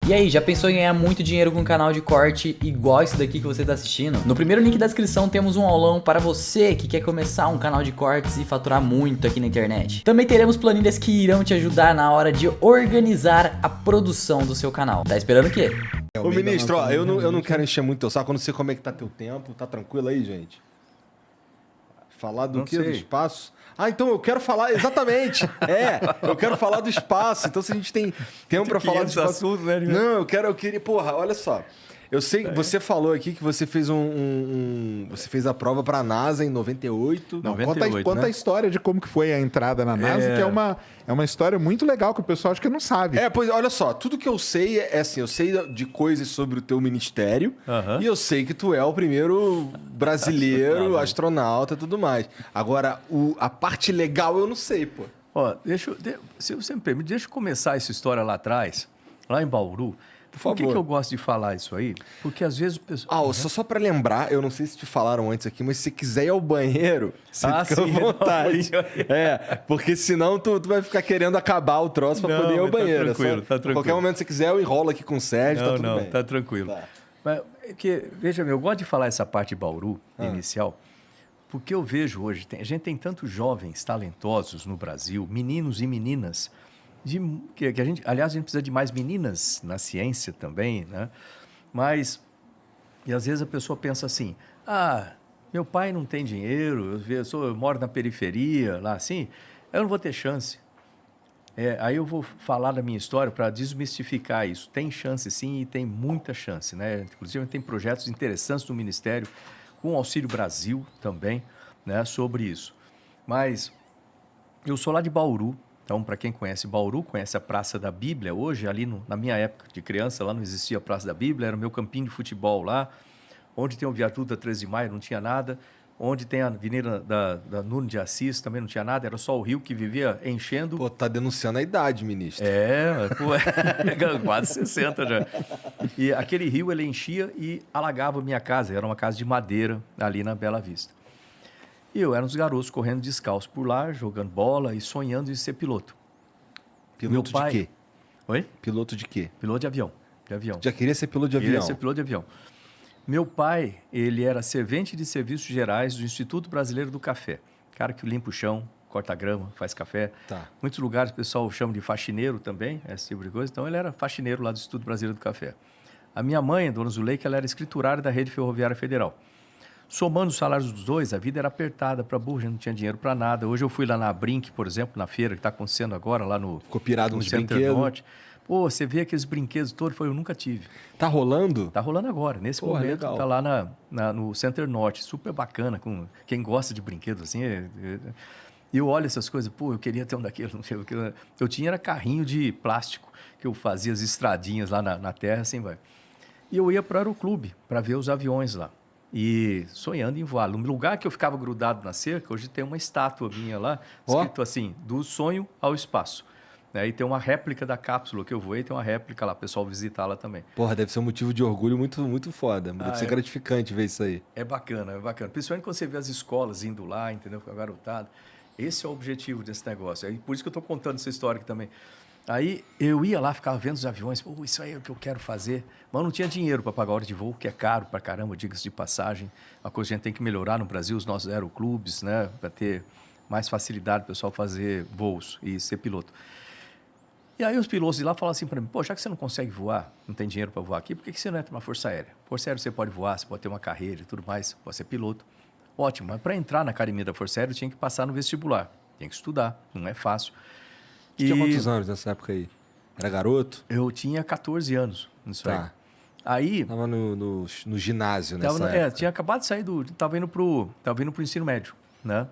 E aí, já pensou em ganhar muito dinheiro com um canal de corte igual esse daqui que você está assistindo? No primeiro link da descrição temos um aulão para você que quer começar um canal de cortes e faturar muito aqui na internet. Também teremos planilhas que irão te ajudar na hora de organizar a produção do seu canal. Tá esperando o quê? Ô, ministro, ó, eu não quero encher muito teu saco, eu não sei como é que tá teu tempo. Tá tranquilo aí, gente? Falar do quê? Do espaço? Ah, então eu quero falar, exatamente. Eu quero falar do espaço. Então se a gente tem tempo pra falar do espaço... assuntos, né? Não, eu queria... Porra, olha só. Eu sei que você falou aqui que você fez você fez a prova pra NASA em 98. Não, 98, conta né? a história de como que foi a entrada na NASA, que é uma história muito legal que o pessoal acho que não sabe. Pois olha só, tudo que eu sei é assim, eu sei de coisas sobre o teu ministério e eu sei que tu é o primeiro brasileiro astronauta e tudo mais. Agora, a parte legal eu não sei, pô. Ó, se você me permite, deixa eu começar essa história lá atrás, lá em Bauru. Por que eu gosto de falar isso aí? Porque às vezes o pessoal... Só pra lembrar, eu não sei se te falaram antes aqui, mas se você quiser ir ao banheiro, você fica à vontade. Porque senão tu vai ficar querendo acabar o troço pra poder ir ao banheiro. Tá tranquilo. Qualquer momento que você quiser, eu enrolo aqui com o Sérgio, tá tudo bem. Tá tranquilo. Tá. Mas, veja, eu gosto de falar essa parte de Bauru, inicial, porque eu vejo hoje, a gente tem tantos jovens talentosos no Brasil, meninos e meninas, aliás, a gente precisa de mais meninas na ciência também, né? Mas, e às vezes a pessoa pensa assim, meu pai não tem dinheiro, eu moro na periferia, lá assim, eu não vou ter chance. Aí eu vou falar da minha história para desmistificar isso. Tem chance sim e tem muita chance, né? Inclusive tem projetos interessantes no Ministério, com o Auxílio Brasil também, né, sobre isso. Mas eu sou lá de Bauru. Então, para quem conhece Bauru, conhece a Praça da Bíblia. Hoje, ali na minha época de criança, lá não existia a Praça da Bíblia, era o meu campinho de futebol lá, onde tem o viaduto da 13 de Maio, não tinha nada, onde tem a Avenida da Nuno de Assis, também não tinha nada, era só o rio que vivia enchendo. Pô, tá denunciando a idade, ministro. Quase 60 já. E aquele rio, ele enchia e alagava a minha casa, era uma casa de madeira ali na Bela Vista. E eu era um dos garotos correndo descalço por lá, jogando bola e sonhando em ser piloto. Piloto de quê? Oi? Piloto de quê? Piloto de avião. Já queria ser piloto de avião? Queria ser piloto de avião. Meu pai, ele era servente de serviços gerais do Instituto Brasileiro do Café. Cara que limpa o chão, corta grama, faz café. Tá. Muitos lugares o pessoal chama de faxineiro também, esse tipo de coisa. Então, ele era faxineiro lá do Instituto Brasileiro do Café. A minha mãe, dona Zuleika, ela era escriturária da Rede Ferroviária Federal. Somando os salários dos dois, a vida era apertada para burro, a gente não tinha dinheiro para nada. Hoje eu fui lá na Brinque, por exemplo, na feira que está acontecendo agora, lá no... Ficou pirado no nos Center brinquedos. Norte. Pô, você vê aqueles brinquedos todos, eu nunca tive. Tá rolando? Tá rolando agora, nesse momento, legal. tá lá no Center Norte, super bacana, com quem gosta de brinquedos, assim. E eu olho essas coisas, eu queria ter um daqueles, não sei o que. Eu tinha era carrinho de plástico, que eu fazia as estradinhas lá na terra, assim, vai. E eu ia para o aeroclube, para ver os aviões lá. E sonhando em voar. No lugar que eu ficava grudado na cerca, hoje tem uma estátua minha lá, escrito assim, do sonho ao espaço. E tem uma réplica da cápsula que eu voei, tem uma réplica lá, o pessoal visitar lá também. Porra, deve ser um motivo de orgulho muito, muito foda. Deve ser gratificante ver isso aí. É bacana. Principalmente quando você vê as escolas indo lá, entendeu? Com a garotada. Esse é o objetivo desse negócio. Por isso que eu estou contando essa história aqui também. Aí eu ia lá, ficava vendo os aviões, isso aí é o que eu quero fazer. Mas não tinha dinheiro para pagar a hora de voo, que é caro pra caramba, diga-se de passagem. Uma coisa que a gente tem que melhorar no Brasil, os nossos aeroclubes, né? Para ter mais facilidade para o pessoal fazer voos e ser piloto. E aí os pilotos de lá falam assim para mim, já que você não consegue voar, não tem dinheiro para voar aqui, por que você não entra na Força Aérea? Força Aérea você pode voar, você pode ter uma carreira e tudo mais, pode ser piloto. Ótimo, mas para entrar na academia da Força Aérea eu tinha que passar no vestibular, tinha que estudar, não é fácil. Tinha quantos anos nessa época aí? Era garoto? Eu tinha 14 anos nisso aí. Aí... Tava no ginásio nessa época. Tinha acabado de sair Tava indo pro ensino médio, né?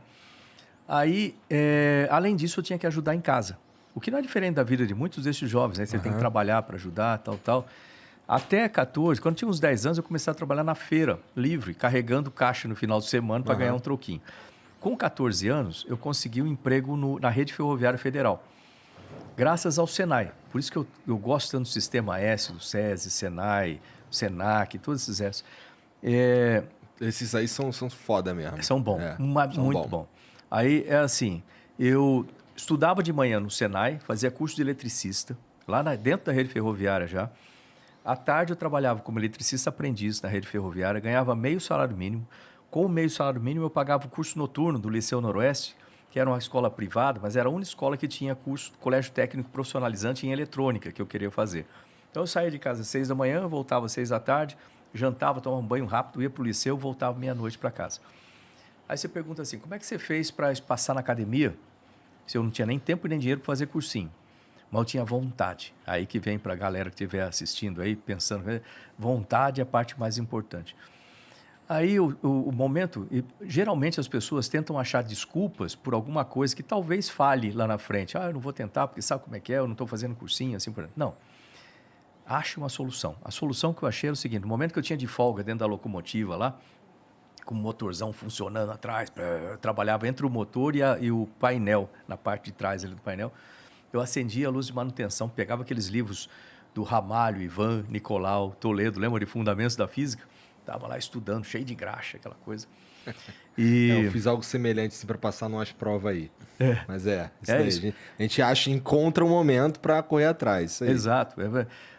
Aí, além disso, eu tinha que ajudar em casa. O que não é diferente da vida de muitos desses jovens, né? Você tem que trabalhar para ajudar, tal. Até 14, quando eu tinha uns 10 anos, eu comecei a trabalhar na feira, livre, carregando caixa no final de semana para ganhar um troquinho. Com 14 anos, eu consegui um emprego na Rede Ferroviária Federal. Graças ao Senai. Por isso que eu gosto tanto do Sistema S, do SESI, Senai, Senac, todos esses S. Esses aí são foda mesmo. São bons, muito bom. Aí é assim, eu estudava de manhã no Senai, fazia curso de eletricista, lá dentro da rede ferroviária já. À tarde eu trabalhava como eletricista aprendiz na rede ferroviária, ganhava meio salário mínimo. Com o meio salário mínimo eu pagava o curso noturno do Liceu Noroeste, que era uma escola privada, mas era a única escola que tinha curso, colégio técnico profissionalizante em eletrônica, que eu queria fazer. Então eu saía de casa às 6 da manhã, voltava às 6 da tarde, jantava, tomava um banho rápido, ia para o liceu, voltava meia-noite para casa. Aí você pergunta assim, como é que você fez para passar na academia se eu não tinha nem tempo e nem dinheiro para fazer cursinho? Mas eu tinha vontade. Aí que vem para a galera que estiver assistindo aí, pensando, vontade é a parte mais importante. Aí o momento, geralmente as pessoas tentam achar desculpas por alguma coisa que talvez falhe lá na frente. Eu não vou tentar porque sabe como é que é, eu não estou fazendo cursinho, assim por exemplo. Não. Ache uma solução. A solução que eu achei era o seguinte, no momento que eu tinha de folga dentro da locomotiva lá, com o motorzão funcionando atrás, eu trabalhava entre o motor e o painel, na parte de trás ali do painel, eu acendia a luz de manutenção, pegava aqueles livros do Ramalho, Ivan, Nicolau, Toledo, lembra de Fundamentos da Física? Estava lá estudando, cheio de graxa, aquela coisa. Eu fiz algo semelhante assim, para passar numas provas aí. Mas isso daí. A gente encontra um momento para correr atrás. Isso aí. Exato.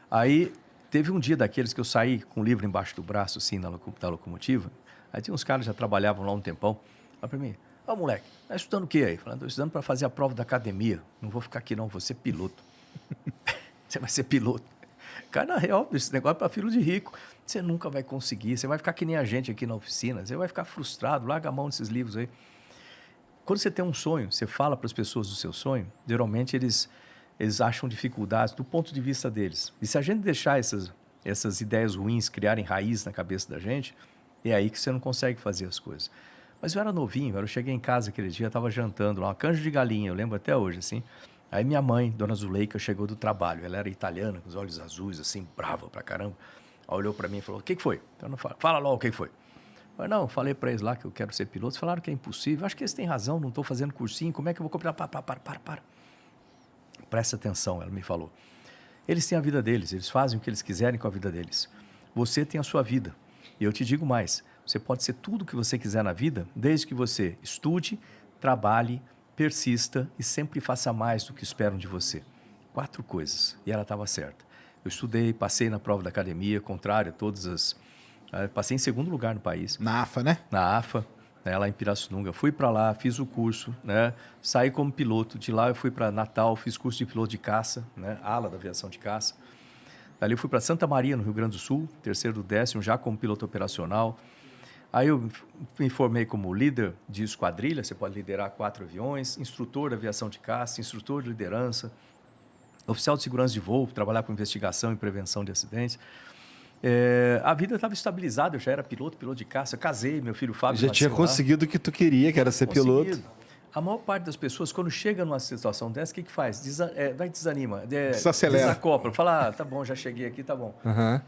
Aí teve um dia daqueles que eu saí com o livro embaixo do braço, assim, da locomotiva. Aí tinha uns caras que já trabalhavam lá um tempão. Falaram para mim, moleque, tá estudando o quê aí? Falando, estou estudando para fazer a prova da academia. Não vou ficar aqui não, vou ser piloto. Você vai ser piloto. Cara, na real, esse negócio é para filho de rico. Você nunca vai conseguir, você vai ficar que nem a gente aqui na oficina, você vai ficar frustrado, larga a mão desses livros aí. Quando você tem um sonho, você fala para as pessoas do seu sonho, geralmente eles acham dificuldades do ponto de vista deles. E se a gente deixar essas ideias ruins criarem raiz na cabeça da gente, é aí que você não consegue fazer as coisas. Mas eu era novinho, eu cheguei em casa aquele dia, estava jantando lá, uma canja de galinha, eu lembro até hoje, assim. Aí minha mãe, dona Zuleika, chegou do trabalho, ela era italiana, com os olhos azuis, assim, brava pra caramba. Ela olhou para mim e falou, o que foi? Então, não fala logo o que foi. Eu falei para eles lá que eu quero ser piloto. Eles falaram que é impossível. Acho que eles têm razão, não estou fazendo cursinho. Como é que eu vou comprar? Para. Presta atenção, ela me falou. Eles têm a vida deles, eles fazem o que eles quiserem com a vida deles. Você tem a sua vida. E eu te digo mais, você pode ser tudo o que você quiser na vida, desde que você estude, trabalhe, persista e sempre faça mais do que esperam de você. 4 coisas. E ela estava certa. Eu estudei, passei na prova da academia, contrário a todas as... Passei em segundo lugar no país. Na AFA, né? Na AFA, né, lá em Pirassununga. Fui para lá, fiz o curso, né, saí como piloto. De lá eu fui para Natal, fiz curso de piloto de caça, né, ala da aviação de caça. Dali eu fui para Santa Maria, no Rio Grande do Sul, 3º do 10º, já como piloto operacional. Aí eu me formei como líder de esquadrilha, você pode liderar 4 aviões, instrutor de aviação de caça, instrutor de liderança, oficial de segurança de voo, trabalhar com investigação e prevenção de acidentes. A vida estava estabilizada, eu já era piloto de caça, casei, meu filho Fábio já tinha conseguido o que tu queria, que era ser piloto. A maior parte das pessoas, quando chega numa situação dessa, o que faz? Desanima, desacelera. Desacopla, fala, tá bom, já cheguei aqui, tá bom. Uhum.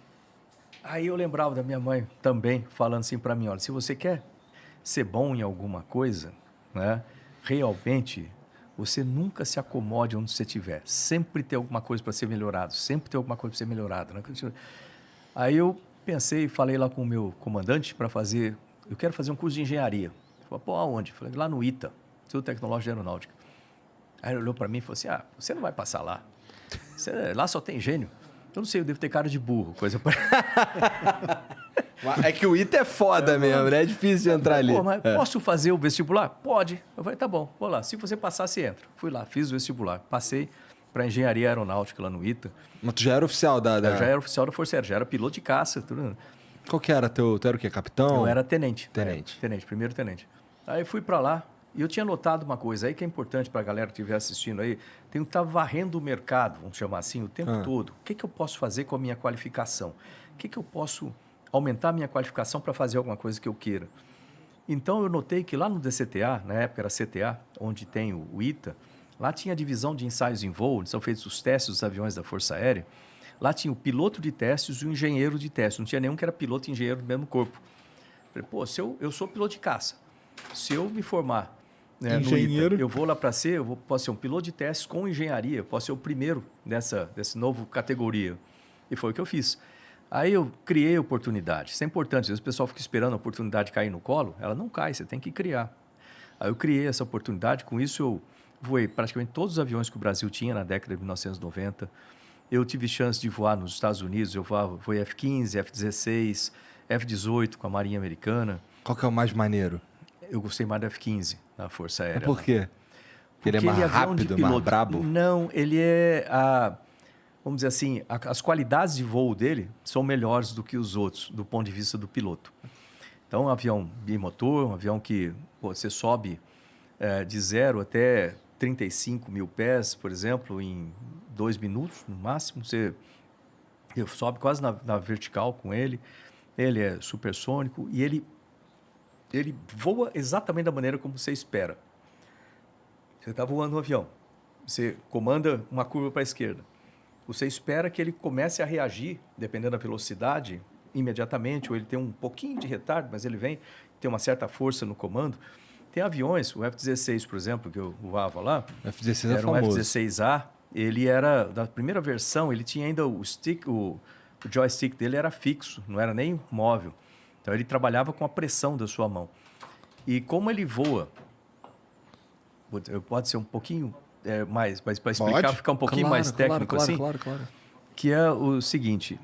Aí eu lembrava da minha mãe também, falando assim para mim, olha, se você quer ser bom em alguma coisa, né, realmente... Você nunca se acomode onde você estiver. Sempre tem alguma coisa para ser melhorado. Sempre tem alguma coisa para ser melhorado. Né? Aí eu pensei, falei lá com o meu comandante para fazer... Eu quero fazer um curso de engenharia. Ele falou, aonde? Falei, lá no ITA, Instituto Tecnológico de Aeronáutica. Aí ele olhou para mim e falou assim, você não vai passar lá. Lá só tem gênio. Eu não sei, eu devo ter cara de burro. Coisa para... É que o ITA é foda mesmo, né? É difícil de entrar ali. Mas posso fazer o vestibular? Pode. Eu falei, tá bom, vou lá. Se você passar, você entra. Fui lá, fiz o vestibular. Passei para engenharia aeronáutica lá no ITA. Mas tu já era oficial da... Eu já era oficial da Força Aérea, já era piloto de caça. Tudo. Qual que era tu era o quê? Capitão? Eu era tenente. Tenente. Primeiro tenente. Aí fui para lá e eu tinha notado uma coisa aí que é importante para a galera que estiver assistindo aí. Tem que estar varrendo o mercado, vamos chamar assim, o tempo todo. O que eu posso fazer com a minha qualificação? O que eu posso... aumentar a minha qualificação para fazer alguma coisa que eu queira. Então, eu notei que lá no DCTA, na época era CTA, onde tem o ITA, lá tinha a divisão de ensaios em voo, onde são feitos os testes dos aviões da Força Aérea. Lá tinha o piloto de testes e o engenheiro de testes. Não tinha nenhum que era piloto e engenheiro do mesmo corpo. Falei, eu sou piloto de caça. Se eu me formar engenheiro, no ITA, eu vou lá para ser, posso ser um piloto de testes com engenharia, posso ser o primeiro dessa novo categoria. E foi o que eu fiz. Aí eu criei oportunidade. Isso é importante. Às vezes o pessoal fica esperando a oportunidade cair no colo. Ela não cai, você tem que criar. Aí eu criei essa oportunidade. Com isso eu voei praticamente todos os aviões que o Brasil tinha na década de 1990. Eu tive chance de voar nos Estados Unidos, eu voei F-15, F-16, F-18 com a Marinha Americana. Qual que é o mais maneiro? Eu gostei mais do F-15 na Força Aérea. Por quê? Porque ele é mais rápido, mais brabo? Não, ele vamos dizer assim, as qualidades de voo dele são melhores do que os outros, do ponto de vista do piloto. Então, um avião bimotor, um avião que você sobe de 0 até 35 mil pés, por exemplo, em 2 minutos, no máximo. Você sobe quase na vertical com ele. Ele é supersônico e ele voa exatamente da maneira como você espera. Você está voando um avião, você comanda uma curva para a esquerda. Você espera que ele comece a reagir, dependendo da velocidade, imediatamente, ou ele tem um pouquinho de retardo, mas ele tem uma certa força no comando. Tem aviões, o F-16, por exemplo, que eu voava lá, o F-16 era um F-16A, ele era, da primeira versão, ele tinha ainda o joystick dele era fixo, não era nem móvel. Então, ele trabalhava com a pressão da sua mão. E como ele voa, pode ser um pouquinho mais, mas para explicar, ficar um pouquinho mais técnico assim, Claro. que é o seguinte,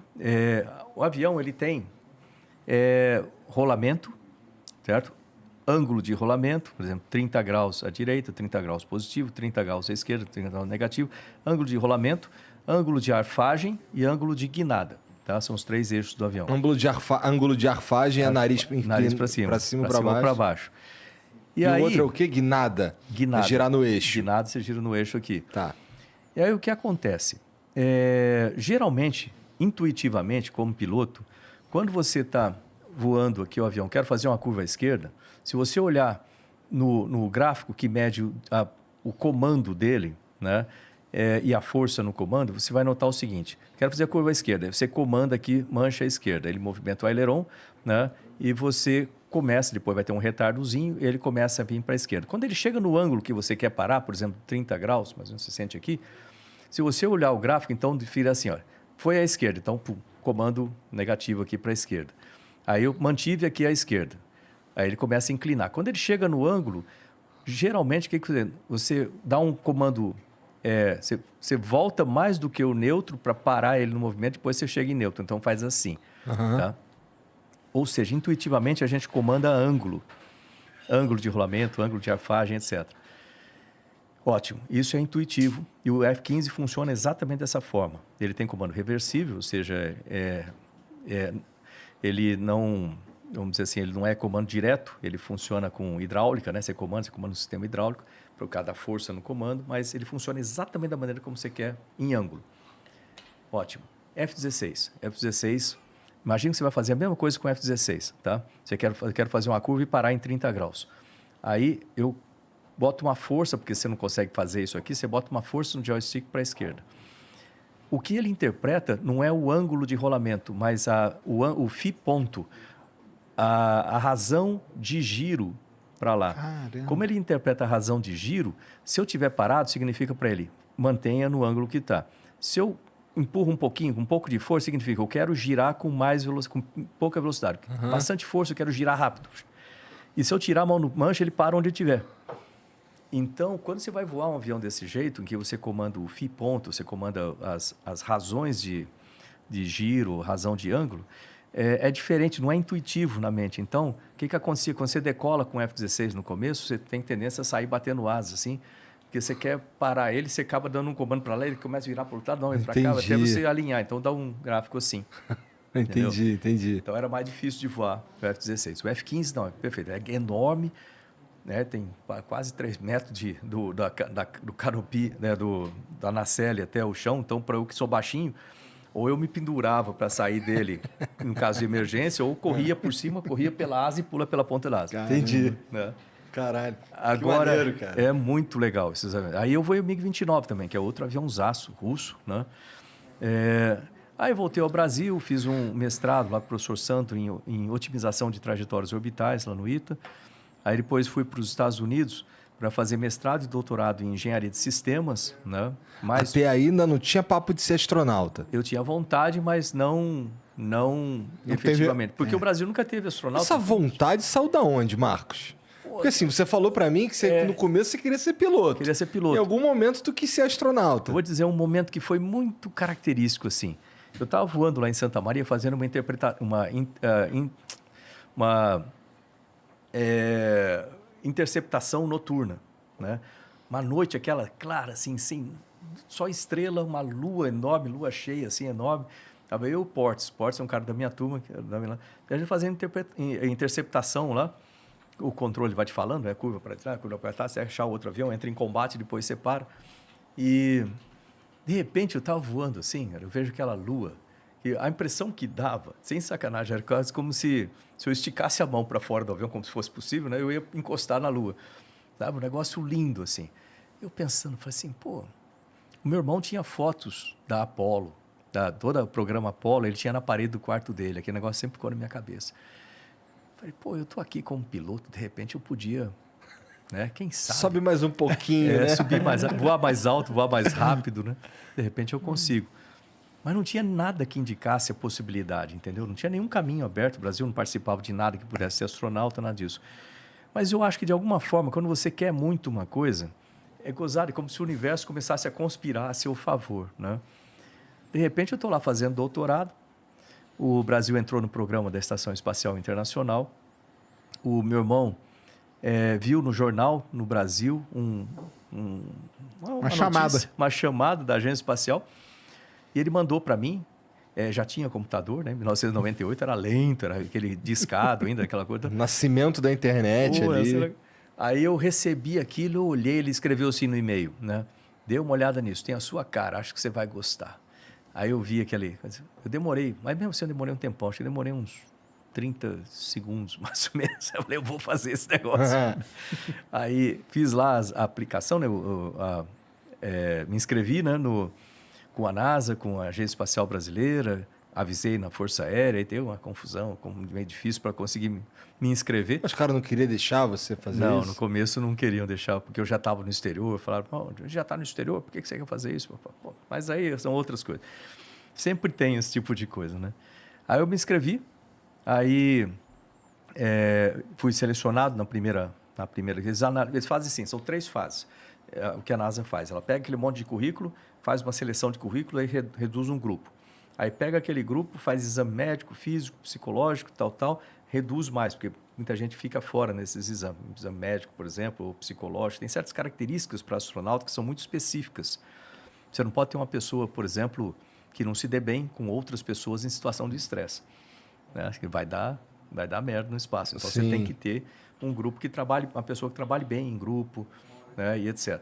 o avião ele tem rolamento, certo? Ângulo de rolamento, por exemplo, 30 graus à direita, 30 graus positivo, 30 graus à esquerda, 30 graus negativo, ângulo de rolamento, ângulo de arfagem e ângulo de guinada. Tá? São os 3 eixos do avião. Ângulo de arfagem é nariz para cima, para baixo. E aí, o outro é o quê? Guinada. Guinada. É girar no eixo. Guinada, você gira no eixo aqui. Tá. E aí o que acontece? Geralmente, intuitivamente, como piloto, quando você está voando aqui o avião, quero fazer uma curva à esquerda, se você olhar no gráfico que mede o comando dele, né, e a força no comando, você vai notar o seguinte: quero fazer a curva à esquerda. Você comanda aqui, mancha à esquerda. Ele movimenta o aileron, né, e você começa, depois vai ter um retardozinho, e ele começa a vir para a esquerda. Quando ele chega no ângulo que você quer parar, por exemplo, 30 graus, mais ou menos você sente aqui, se você olhar o gráfico, então vira assim, olha, foi à esquerda, então comando negativo aqui para a esquerda. Aí eu mantive aqui à esquerda. Aí ele começa a inclinar. Quando ele chega no ângulo, geralmente, o que você dá um comando, você volta mais do que o neutro para parar ele no movimento, depois você chega em neutro. Então faz assim, tá? Ou seja, intuitivamente a gente comanda ângulo de rolamento, ângulo de arfagem, etc. Ótimo, isso é intuitivo e o F-15 funciona exatamente dessa forma. Ele tem comando reversível, ou seja, ele não, vamos dizer assim, ele não é comando direto, ele funciona com hidráulica, né? Você comanda o sistema hidráulico, por causa da força no comando, mas ele funciona exatamente da maneira como você quer, em ângulo. Ótimo. F-16. Imagina que você vai fazer a mesma coisa com o F-16, tá? Você quer fazer uma curva e parar em 30 graus. Aí eu boto uma força, porque você não consegue fazer isso aqui, você bota uma força no joystick para a esquerda. O que ele interpreta não é o ângulo de rolamento, mas o φ-ponto, a razão de giro para lá. Caramba. Como ele interpreta a razão de giro, se eu estiver parado, significa para ele, mantenha no ângulo que está. Se eu empurro um pouquinho, com um pouco de força, significa eu quero girar com pouca velocidade. Bastante força, eu quero girar rápido. E se eu tirar a mão no manche, ele para onde estiver. Então, quando você vai voar um avião desse jeito, em que você comanda o φ-ponto, você comanda as razões de giro, razão de ângulo, é diferente, não é intuitivo na mente. Então, o que acontecia? Quando você decola com o F-16 no começo, você tem tendência a sair batendo asas, assim, porque você quer parar ele, você acaba dando um comando para lá, ele começa a virar para o outro lado, não, para cá, até você alinhar. Então, dá um gráfico assim. Entendi. Então, era mais difícil de voar o F-16. O F-15, não, é perfeito, é enorme, né? Tem quase 3 metros do canopi, né? Da nacelle até o chão. Então, para eu que sou baixinho, ou eu me pendurava para sair dele no caso de emergência, ou corria por cima, corria pela asa e pula pela ponta da asa. Entendi. Né? Caralho. Agora, que maneiro, cara. É muito legal esses aviões. Aí eu voei o MiG-29 também, que é outro aviãozaço russo, né? Aí eu voltei ao Brasil, fiz um mestrado lá com o professor Santo em otimização de trajetórias orbitais, lá no ITA. Aí depois fui para os Estados Unidos para fazer mestrado e doutorado em engenharia de sistemas, né? Mas até aí ainda não tinha papo de ser astronauta. eu tinha vontade, mas não efetivamente. Porque o Brasil nunca teve astronauta. Essa vontade saiu da onde, Marcos? Porque assim, você falou pra mim que no começo você queria ser piloto. Queria ser piloto. Em algum momento tu quis ser astronauta. Eu vou dizer um momento que foi muito característico, assim. Eu estava voando lá em Santa Maria fazendo uma interceptação noturna, né? Uma noite aquela clara, assim, sem só estrela, uma lua enorme, lua cheia, assim, enorme. Estava eu e o Portes. Portes é um cara da minha turma. A gente fazendo interceptação lá. O controle vai te falando, curva para trás, curva para trás, você achar o outro avião, entra em combate, depois separa. E, de repente, eu estava voando assim, eu vejo aquela lua. E a impressão que dava, sem sacanagem, era quase como se eu esticasse a mão para fora do avião, como se fosse possível, né? Eu ia encostar na lua. Sabe? Um negócio lindo, assim. Eu pensando, falei assim, pô, o meu irmão tinha fotos da Apollo, todo o programa Apollo, ele tinha na parede do quarto dele, aquele negócio sempre ficou na minha cabeça. Falei, pô, eu tô aqui como piloto, de repente eu podia, né? Quem sabe? Sobe mais um pouquinho, né? Subir voar mais alto, voar mais rápido, né? De repente eu consigo. Mas não tinha nada que indicasse a possibilidade, entendeu? Não tinha nenhum caminho aberto, o Brasil não participava de nada que pudesse ser astronauta, nada disso. Mas eu acho que, de alguma forma, quando você quer muito uma coisa, é gozado, é como se o universo começasse a conspirar a seu favor, né? De repente eu estou lá fazendo doutorado, o Brasil entrou no programa da Estação Espacial Internacional. O meu irmão viu no jornal, no Brasil, uma chamada da Agência Espacial. E ele mandou para mim, já tinha computador, né? Em 1998 era lento, era aquele discado ainda, aquela coisa. Nascimento da internet ali. Aí eu recebi aquilo, eu olhei, ele escreveu assim no e-mail, né? Dê uma olhada nisso, tem a sua cara, acho que você vai gostar. Aí eu vi aquele... Eu demorei, mas mesmo assim eu demorei um tempão, acho que eu demorei uns 30 segundos, mais ou menos. Eu falei, eu vou fazer esse negócio. Aí fiz lá a aplicação, né? Me inscrevi, né? Com a NASA, com a Agência Espacial Brasileira, avisei na Força Aérea, aí teve uma confusão, meio difícil para conseguir me inscrever. Mas os caras não queriam deixar você fazer isso? Não, no começo não queriam deixar, porque eu já estava no exterior. Falaram, já está no exterior, por que você quer fazer isso? Pô, mas aí são outras coisas. Sempre tem esse tipo de coisa, né? Aí eu me inscrevi, aí fui selecionado na primeira... Eles fazem assim, são 3 fases. O que a NASA faz, ela pega aquele monte de currículo, faz uma seleção de currículo e reduz um grupo. Aí pega aquele grupo, faz exame médico, físico, psicológico, tal, reduz mais, porque muita gente fica fora nesses exames. Exame médico, por exemplo, ou psicológico, tem certas características para astronauta que são muito específicas. Você não pode ter uma pessoa, por exemplo, que não se dê bem com outras pessoas em situação de estresse, né? Acho que vai dar merda no espaço. Então, Sim. Você tem que ter um grupo que trabalhe, uma pessoa que trabalhe bem em grupo, né, e etc.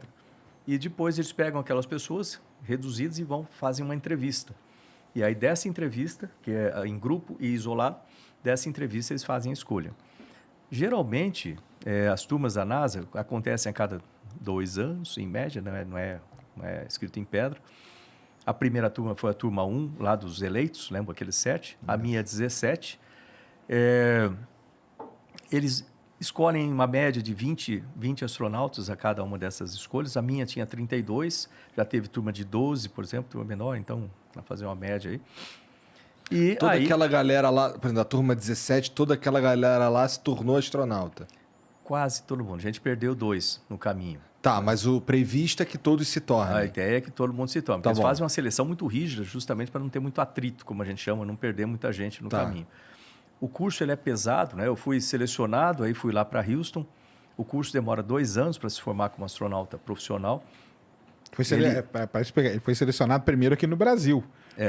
E depois eles pegam aquelas pessoas reduzidas e fazem uma entrevista. E aí dessa entrevista, que é em grupo e isolado, dessa entrevista eles fazem a escolha. Geralmente, as turmas da NASA acontecem a cada 2 anos, em média, não é escrito em pedra. A primeira turma foi a turma 1, lá dos eleitos, lembra aqueles 7? A minha 17. Eles escolhem uma média de 20 astronautas a cada uma dessas escolhas. A minha tinha 32, já teve turma de 12, por exemplo, turma menor, então, para fazer uma média aí. E toda aquela galera lá, por exemplo, da turma 17, toda aquela galera lá se tornou astronauta? Quase todo mundo. A gente perdeu 2 no caminho. Tá, mas o previsto é que todos se tornem. A ideia é que todo mundo se torne. Eles fazem uma seleção muito rígida, justamente para não ter muito atrito, como a gente chama, não perder muita gente no caminho. O curso ele é pesado, né? Eu fui selecionado, aí fui lá para Houston. O curso demora 2 anos para se formar como astronauta profissional. Ele foi selecionado primeiro aqui no Brasil,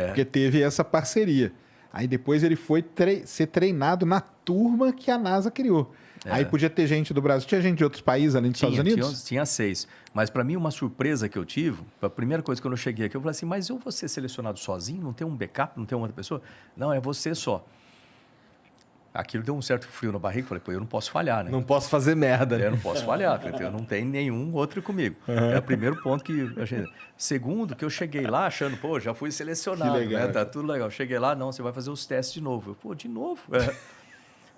porque teve essa parceria. Aí depois ele foi ser treinado na turma que a NASA criou. Aí podia ter gente do Brasil, tinha gente de outros países além dos Estados Unidos? Tinha 6. Mas para mim uma surpresa que eu tive, a primeira coisa que eu cheguei aqui, eu falei assim, mas eu vou ser selecionado sozinho? Não tem um backup? Não tem uma outra pessoa? Não, é você só. Aquilo deu um certo frio na barriga, falei, pô, eu não posso falhar, né? Não posso fazer merda, né? Eu não posso falhar, eu não tenho nenhum outro comigo. É o primeiro ponto que eu achei. Segundo, que eu cheguei lá achando, pô, já fui selecionado, né? Tá tudo legal. Cheguei lá, não, você vai fazer os testes de novo. Eu, pô, de novo?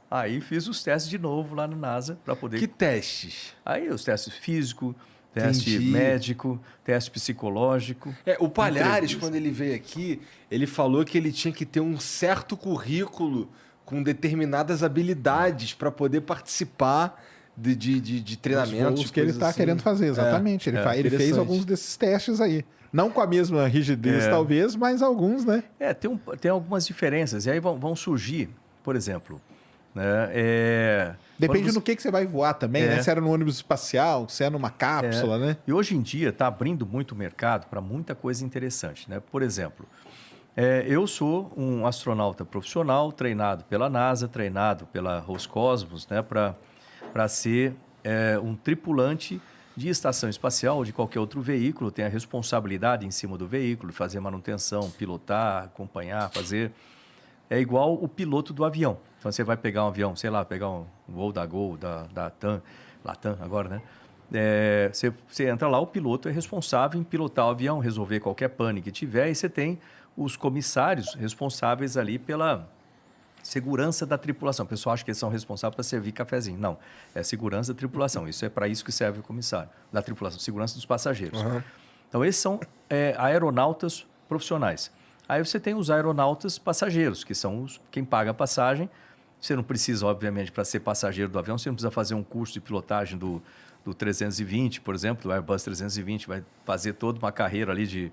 Aí fiz os testes de novo lá no NASA para poder... Que testes? Aí os testes físico, teste médico, teste psicológico. O Palhares, quando ele veio aqui, ele falou que ele tinha que ter um certo currículo com determinadas habilidades para poder participar de treinamento. Os que ele está querendo fazer, exatamente. Ele fez alguns desses testes aí. Não com a mesma rigidez, talvez, mas alguns, né? Tem algumas diferenças. E aí vão surgir, por exemplo... Né, depende do que você vai voar também, né? Se era no ônibus espacial, se é numa cápsula, né? E hoje em dia está abrindo muito o mercado para muita coisa interessante, né? Por exemplo, eu sou um astronauta profissional, treinado pela NASA, treinado pela Roscosmos, né? Para ser um tripulante de estação espacial ou de qualquer outro veículo, tem a responsabilidade em cima do veículo, fazer manutenção, pilotar, acompanhar, fazer... É igual o piloto do avião. Então, você vai pegar um avião, sei lá, pegar um voo da Gol, da TAM, Latam agora, né? Você entra lá, o piloto é responsável em pilotar o avião, resolver qualquer pane que tiver, e você tem os comissários responsáveis ali pela segurança da tripulação. O pessoal acha que eles são responsáveis para servir cafezinho. Não, é segurança da tripulação. Isso é para isso que serve o comissário da tripulação, segurança dos passageiros. Uhum. Então, esses são aeronautas profissionais. Aí você tem os aeronautas passageiros, que são quem paga a passagem. Você não precisa, obviamente, para ser passageiro do avião, você não precisa fazer um curso de pilotagem do 320, por exemplo, do Airbus 320, vai fazer toda uma carreira ali de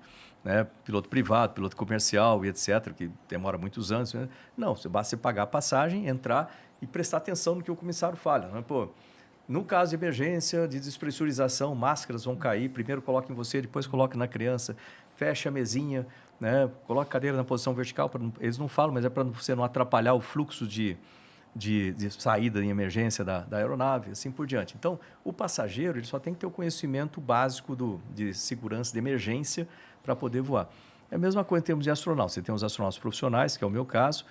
piloto privado, piloto comercial e etc., que demora muitos anos. Né? Não, basta você pagar a passagem, entrar e prestar atenção no que o comissário fala. Né? Pô, no caso de emergência, de despressurização, máscaras vão cair, primeiro coloque em você, depois coloque na criança, feche a mesinha, né? Coloque a cadeira na posição vertical, eles não falam, mas é para você não atrapalhar o fluxo de saída em emergência da aeronave, assim por diante. Então, o passageiro ele só tem que ter o conhecimento básico de segurança de emergência para poder voar. É a mesma coisa em termos de astronautas. Você tem os astronautas profissionais, que é o meu caso,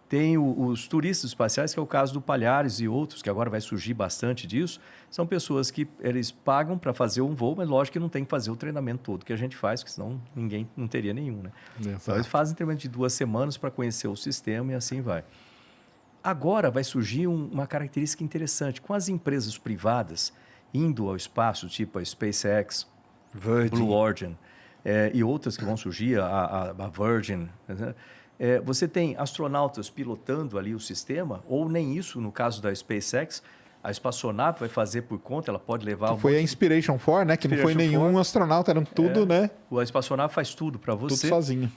tem os turistas espaciais, que é o caso do Palhares e outros, que agora vai surgir bastante disso. São pessoas que eles pagam para fazer um voo, mas lógico que não tem que fazer o treinamento todo que a gente faz, porque senão ninguém não teria nenhum. Né? Então, eles fazem treinamento de 2 semanas para conhecer o sistema e assim vai. Agora vai surgir uma característica interessante. Com as empresas privadas indo ao espaço, tipo a SpaceX, Blue Origin e outras que vão surgir, a Virgin... Né? Você tem astronautas pilotando ali o sistema, ou nem isso, no caso da SpaceX, a espaçonave vai fazer por conta, ela pode levar... Foi a Inspiration 4, né? Que não foi nenhum astronauta, eram tudo, né? A espaçonave faz tudo para você. Tudo sozinho.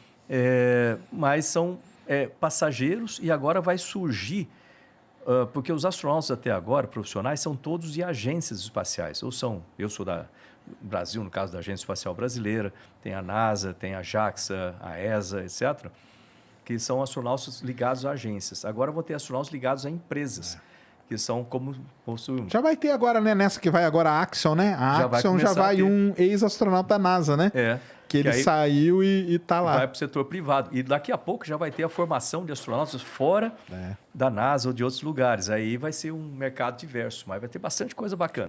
Mas são passageiros e agora vai surgir, porque os astronautas até agora, profissionais, são todos de agências espaciais. Eu sou da Brasil, no caso da Agência Espacial Brasileira, tem a NASA, tem a JAXA, a ESA, etc., que são astronautas ligados a agências. Agora vão ter astronautas ligados a empresas, que são como... Já vai ter agora, né? Nessa que vai agora a Axiom, né? A Axiom já vai um ex-astronauta da NASA, né? Que ele saiu e tá lá. Vai para o setor privado. E daqui a pouco já vai ter a formação de astronautas fora da NASA ou de outros lugares. Aí vai ser um mercado diverso, mas vai ter bastante coisa bacana.